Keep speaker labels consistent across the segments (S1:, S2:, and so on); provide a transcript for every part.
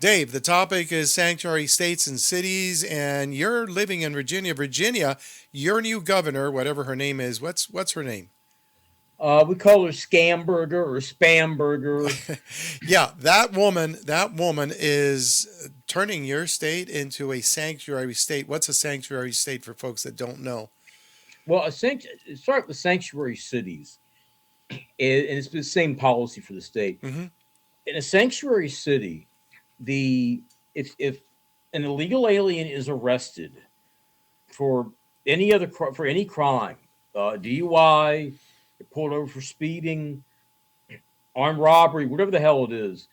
S1: Dave, the topic is sanctuary states and cities, and you're living in Virginia. Virginia, your new governor, whatever her name is, what's her name?
S2: We call her Scamburger or Spamburger.
S1: Yeah, that woman is turning your state into a sanctuary state. What's a sanctuary state for folks that don't know?
S2: Well, start with sanctuary cities, and it's the same policy for the state.
S1: Mm-hmm.
S2: In a sanctuary city, the if an illegal alien is arrested for for any crime, DUI, pulled over for speeding, armed robbery, whatever the hell it is,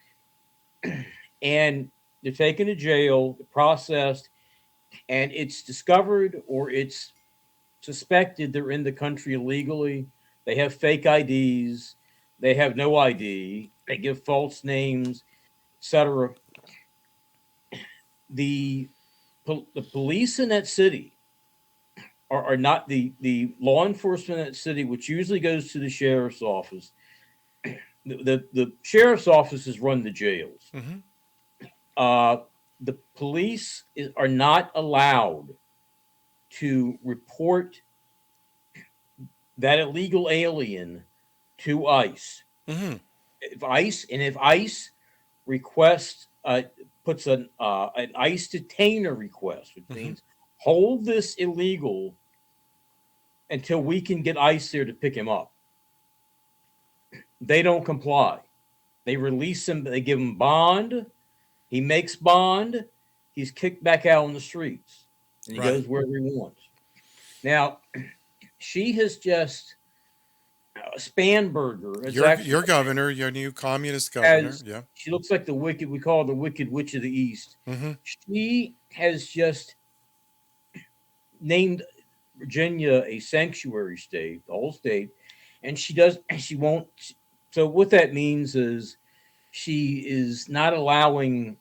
S2: and they're taken to jail, processed, and it's discovered or it's suspected they're in the country illegally. They have fake IDs. They have no ID. They give false names, etc. The the police in that city are not the law enforcement in that city, which usually goes to the sheriff's office. The sheriff's offices run the jails.
S1: Mm-hmm.
S2: Uh, the are not allowed to report that illegal alien to ICE.
S1: Mm-hmm.
S2: If ICE requests puts an ICE detainer request, which
S1: Mm-hmm.
S2: means hold this illegal until we can get ICE there to pick him up. They don't comply. They release him. They give him bond. He makes bond. He's kicked back out on the streets, and he
S1: Right.
S2: goes wherever he wants. Now, she has just Spanberger. It's
S1: Your
S2: actually
S1: governor, your new communist governor.
S2: as
S1: Yeah.
S2: she looks like the wicked. We call her the Wicked Witch of the East.
S1: Mm-hmm.
S2: She has just named Virginia a sanctuary state, the whole state, and she does. She won't. So what that means is she is not allowing.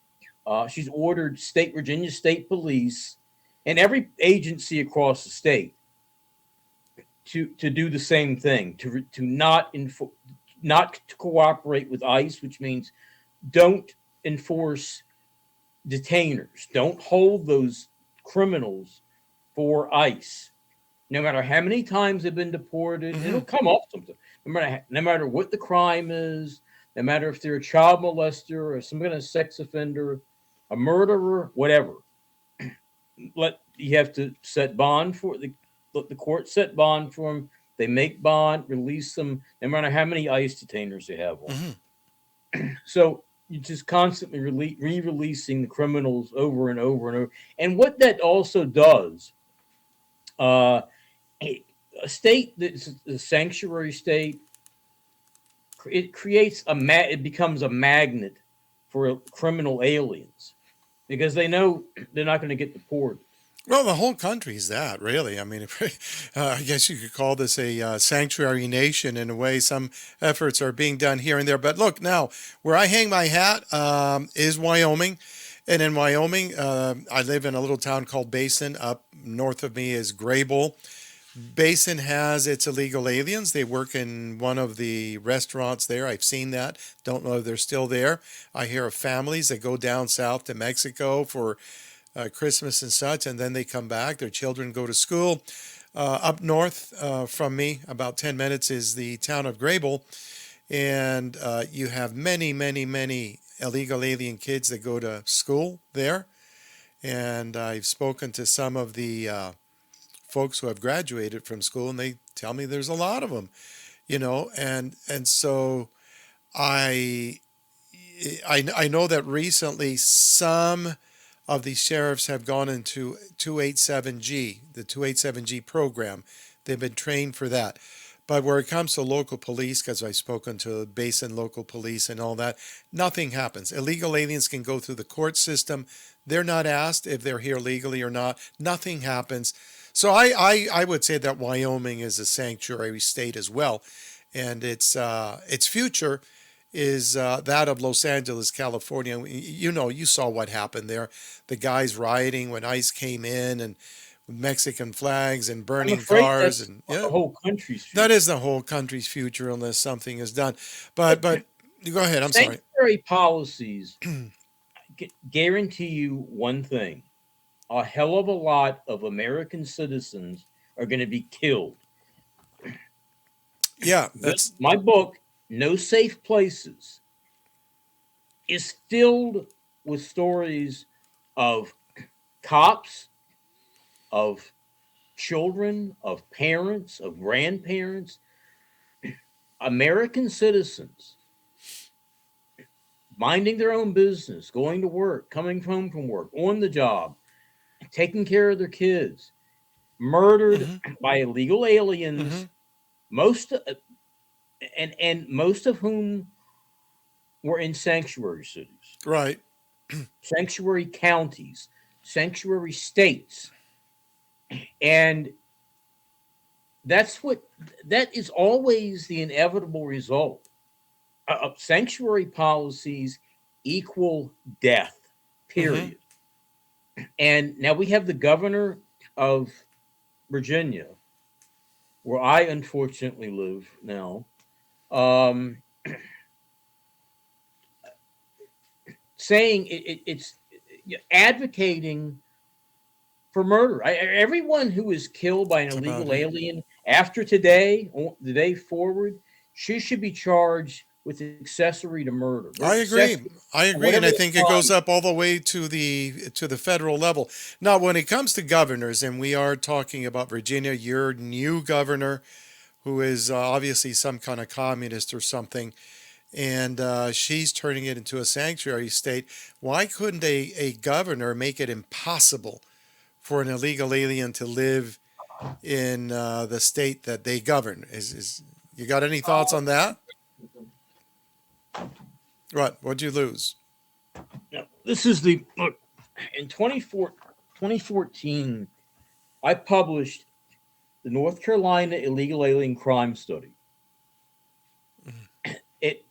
S2: She's ordered Virginia State Police and every agency across the state to do the same thing, to not to cooperate with ICE, which means don't enforce detainers, don't hold those criminals for ICE. No matter how many times they've been deported, and
S1: Mm-hmm.
S2: it'll come up something. No matter what the crime is, no matter if they're a child molester or some kind of sex offender, a murderer, whatever. You have to set bond for let the court set bond for them. They make bond, release them, no matter how many ICE detainers they have on.
S1: Mm-hmm.
S2: So you're just constantly re-releasing the criminals over and over and over. And what that also does, uh, a state that's a sanctuary state, it becomes a magnet for criminal aliens because they know they're not going to get deported.
S1: Well, the whole country's that, really. I mean, I guess you could call this a sanctuary nation in a way. Some efforts are being done here and there. But look, now, where I hang my hat is Wyoming. And in Wyoming, I live in a little town called Basin. Up north of me is Grable. Basin has its illegal aliens. They work in one of the restaurants there. I've seen that. Don't know if they're still there. I hear of families that go down south to Mexico for Christmas and such, and then they come back. Their children go to school. Up north from me, about 10 minutes, is the town of Grable, and you have many, many, many illegal alien kids that go to school there. And I've spoken to some of the folks who have graduated from school, and they tell me there's a lot of them, and so I I know that recently some of these sheriffs have gone into 287G, the 287G program. They've been trained for that. But where it comes to local police, because I've spoken to Basin local police and all that, nothing happens. Illegal aliens can go through the court system. They're not asked if they're here legally or not. Nothing happens. So I would say that Wyoming is a sanctuary state as well. And its future is that of Los Angeles, California. You saw what happened there. The guys rioting when ICE came in and Mexican flags and
S2: I'm
S1: burning
S2: afraid
S1: cars,
S2: that's
S1: and
S2: the
S1: yeah,
S2: whole country's
S1: that
S2: future.
S1: is the whole country's future unless something is done. But go ahead. I'm sorry.
S2: Sanctuary policies, guarantee you one thing: a hell of a lot of American citizens are going to be killed.
S1: Yeah, that's
S2: My book, No Safe Places, is filled with stories of cops, of children, of parents, of grandparents, American citizens minding their own business, going to work, coming home from work, on the job, taking care of their kids, murdered
S1: mhm,
S2: by illegal
S1: mhm,
S2: aliens, most and most of whom were in sanctuary cities,
S1: right.
S2: sanctuary counties, sanctuary states. And that's what that is always the inevitable result. Sanctuary policies equal death,
S1: Mhm.
S2: period. And now we have the governor of Virginia, where I unfortunately live now, um, saying it's advocating for murder. Everyone who is killed by an
S1: That's about
S2: illegal
S1: it.
S2: alien after today, the day forward, she should be charged with accessory to murder,
S1: I agree.
S2: accessory,
S1: I agree, and
S2: whatever
S1: I
S2: the
S1: think it goes
S2: crime.
S1: up all the way to the federal level. Now, when it comes to governors, and we are talking about Virginia, your new governor, who is obviously some kind of communist or something, and she's turning it into a sanctuary state. Why couldn't a governor make it impossible for an illegal alien to live in the state that they govern? Is you got any thoughts on that? What? What'd you lose?
S2: Now, this is the look in 2014. I published the North Carolina illegal alien crime study. It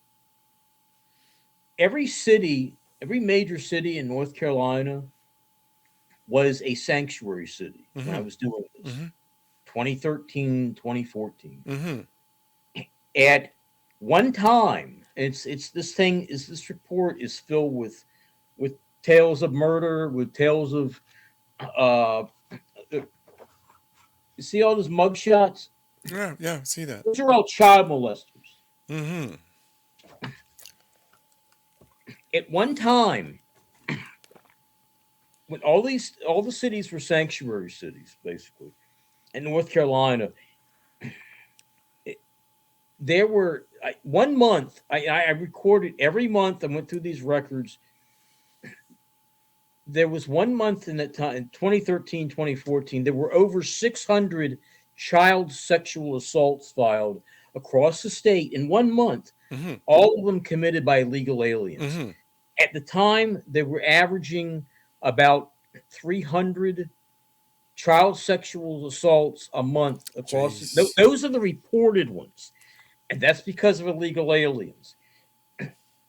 S2: every city, every major city in North Carolina was a sanctuary city when I
S1: Mm-hmm.
S2: was doing this.
S1: Mm-hmm.
S2: 2013, 2014.
S1: Mm-hmm.
S2: At one time, it's this thing is this report is filled with tales of murder, with tales of uh you see all those mugshots?
S1: Yeah, yeah, see that.
S2: Those are all child molesters.
S1: Mm-hmm.
S2: At one time, when all the cities were sanctuary cities, basically, in North Carolina, it, there were 1 month. I recorded every month. I went through these records. There was 1 month in that time, in 2013, 2014, there were over 600 child sexual assaults filed across the state in 1 month,
S1: Mm-hmm.
S2: all of them committed by illegal aliens.
S1: Mm-hmm.
S2: At the time, they were averaging about 300 child sexual assaults a month across.
S1: Jeez.
S2: Those are the reported ones, and that's because of illegal aliens.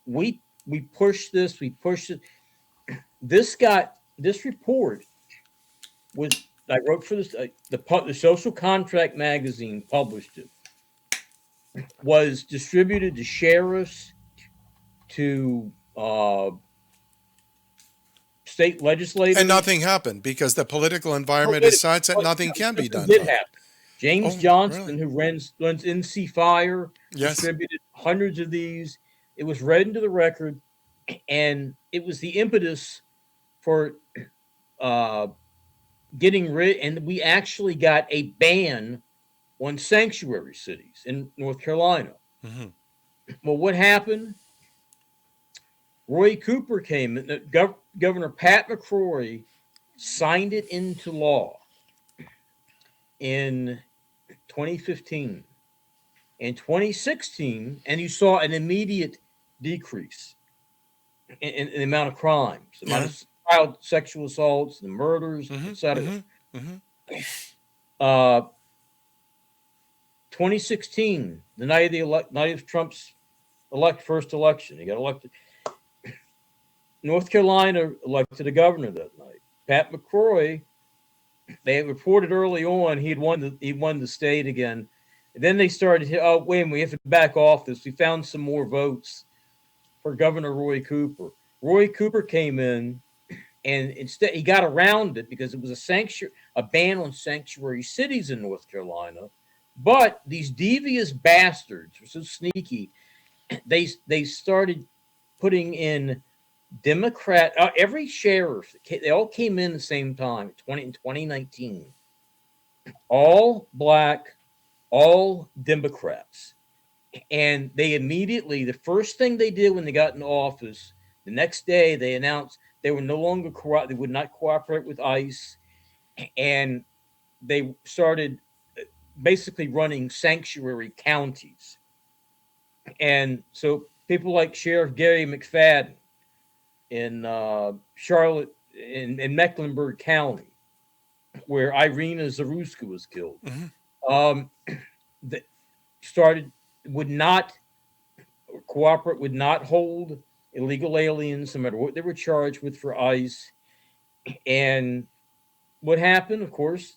S2: We pushed this. We pushed it. This report was I wrote for this the Social Contract magazine published it, was distributed to sheriffs, to state
S1: And
S2: legislators.
S1: nothing happened because the political
S2: Oh,
S1: environment
S2: wait
S1: is such that
S2: a minute.
S1: nothing can be
S2: Something
S1: done
S2: did
S1: about it.
S2: happen. James
S1: Oh, really?
S2: Johnston, who runs NC Fire,
S1: Yes.
S2: distributed hundreds of these. It was read into the record, and it was the impetus for uh, getting rid. And we actually got a ban on sanctuary cities in North Carolina.
S1: Mm-hmm.
S2: Well, what happened? Roy Cooper came, and Governor Pat McCrory signed it into law in 2015. In 2016, and you saw an immediate decrease in the amount of crimes, the amount
S1: Yeah.
S2: of child sexual assaults, the murders,
S1: Mm-hmm.
S2: etc.
S1: Mm-hmm. Mm-hmm.
S2: Uh, 2016, the night of night of Trump's first election, he got elected. North Carolina elected a governor that night. Pat McCrory. They had reported early on he won the state again. And then they started. Oh wait, we have to back off this. We found some more votes for Governor Roy Cooper. Roy Cooper came in, and instead he got around it because it was a ban on sanctuary cities in North Carolina. But these devious bastards were so sneaky. They started putting in Democrat. Every sheriff, they all came in the same time. In 2019, all black, all Democrats, and they immediately, the first thing they did when they got in office, the next day they announced they were no longer they would not cooperate with ICE, and they started basically running sanctuary counties. And so people like Sheriff Gary McFadden in Charlotte, in Mecklenburg County, where Irina Zaruska was killed, um, that started would not cooperate, would not hold illegal aliens, no matter what they were charged with for ICE. And what happened, of course,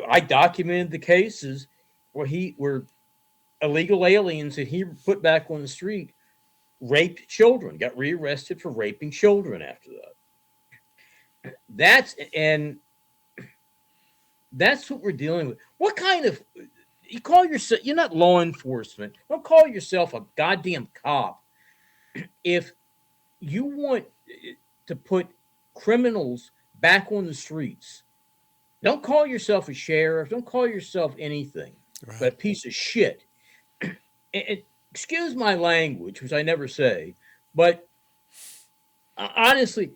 S2: I documented the cases where illegal aliens that he put back on the street raped children, got rearrested for raping children after that. That's what we're dealing with. What kind of you call yourself? You're not law enforcement. Don't call yourself a goddamn cop if you want to put criminals back on the streets. Don't call yourself a sheriff. Don't call yourself anything but a piece of shit. And excuse my language, which I never say, but honestly,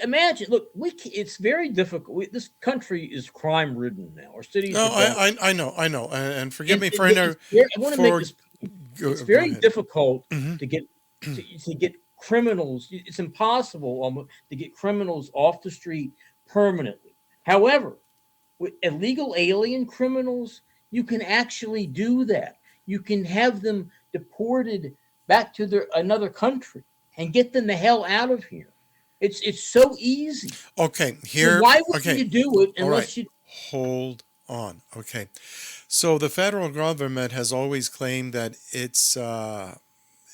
S2: imagine. Look, it's very difficult. This country is crime ridden now. Our cities.
S1: No, I know, and forgive me for
S2: I want to make this. It's very difficult to get to get criminals. It's impossible to get criminals off the street permanently. However, with illegal alien criminals, you can actually do that. You can have them deported back to another country and get them the hell out of here. It's so easy.
S1: Okay, here.
S2: So why would you do it unless you
S1: hold on? Okay, so the federal government has always claimed that it's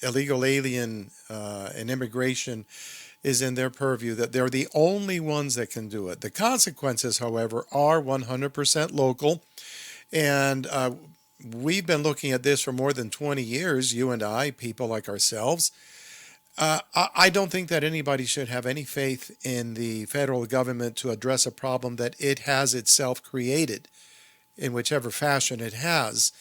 S1: illegal alien and immigration is in their purview, that they're the only ones that can do it. The consequences, however, are 100% local, and we've been looking at this for more than 20 years, you and I, people like ourselves. I don't think that anybody should have any faith in the federal government to address a problem that it has itself created in whichever fashion it has.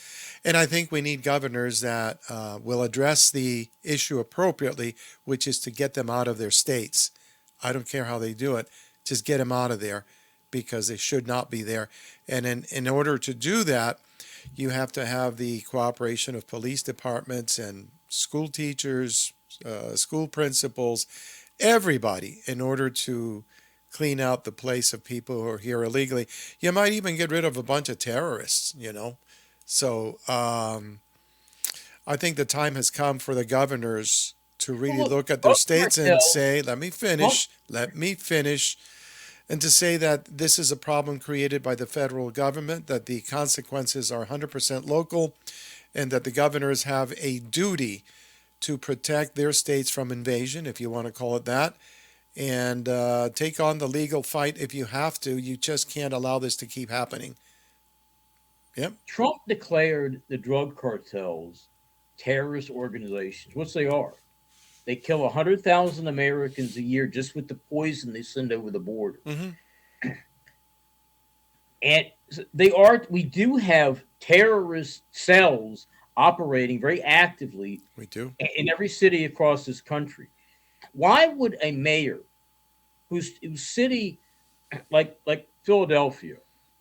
S1: And I think we need governors that will address the issue appropriately, which is to get them out of their states. I don't care how they do it. Just get them out of there because they should not be there. And in order to do that, you have to have the cooperation of police departments and school teachers, school principals, everybody, in order to clean out the place of people who are here illegally. You might even get rid of a bunch of terrorists, So I think the time has come for the governors to really look at their states and say, let me finish, and to say that this is a problem created by the federal government, that the consequences are 100% local, and that the governors have a duty to protect their states from invasion, if you want to call it that, and take on the legal fight if you have to. You just can't allow this to keep happening. Yep.
S2: Trump declared the drug cartels terrorist organizations, which they are. They kill 100,000 Americans a year just with the poison they send over the border.
S1: Mm-hmm.
S2: And we do have terrorist cells operating very actively.
S1: We do.
S2: In every city across this country. Why would a mayor whose city like Philadelphia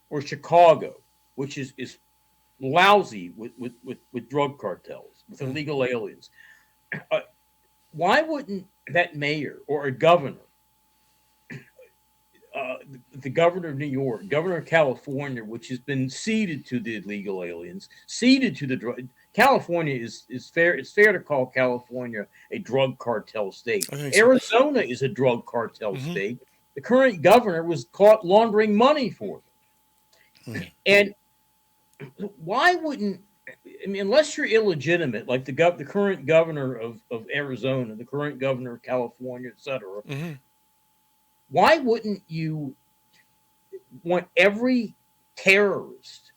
S2: or Chicago, which is lousy with drug cartels, with illegal aliens, why wouldn't that mayor or a governor, the governor of New York, governor of California, which has been ceded to the illegal aliens, ceded to the drug. California is fair. It's fair to call California a drug cartel state. Arizona is a drug cartel state. The current governor was caught laundering money for them. And why wouldn't I mean, unless you're illegitimate, like the current governor of Arizona, the current governor of California, etc.,
S1: Hmm.
S2: why wouldn't you want every terrorist?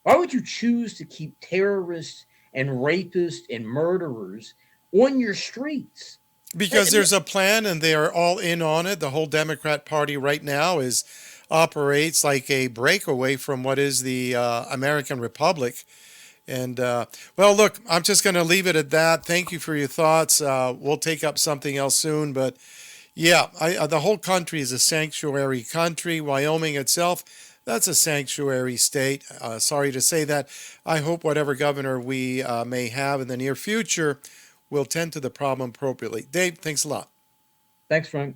S2: Why would you choose to keep terrorists and rapists and murderers on your streets?
S1: Because
S2: I mean,
S1: there's a plan and they are all in on it. The whole Democrat Party right now is operates like a breakaway from what is the American Republic. And well, look, I'm just going to leave it at that. Thank you for your thoughts. We'll take up something else soon, but yeah, the whole country is a sanctuary country. Wyoming itself, that's a sanctuary state. Sorry to say that. I hope whatever governor we may have in the near future will tend to the problem appropriately. Dave, thanks a lot.
S2: thanks, Frank.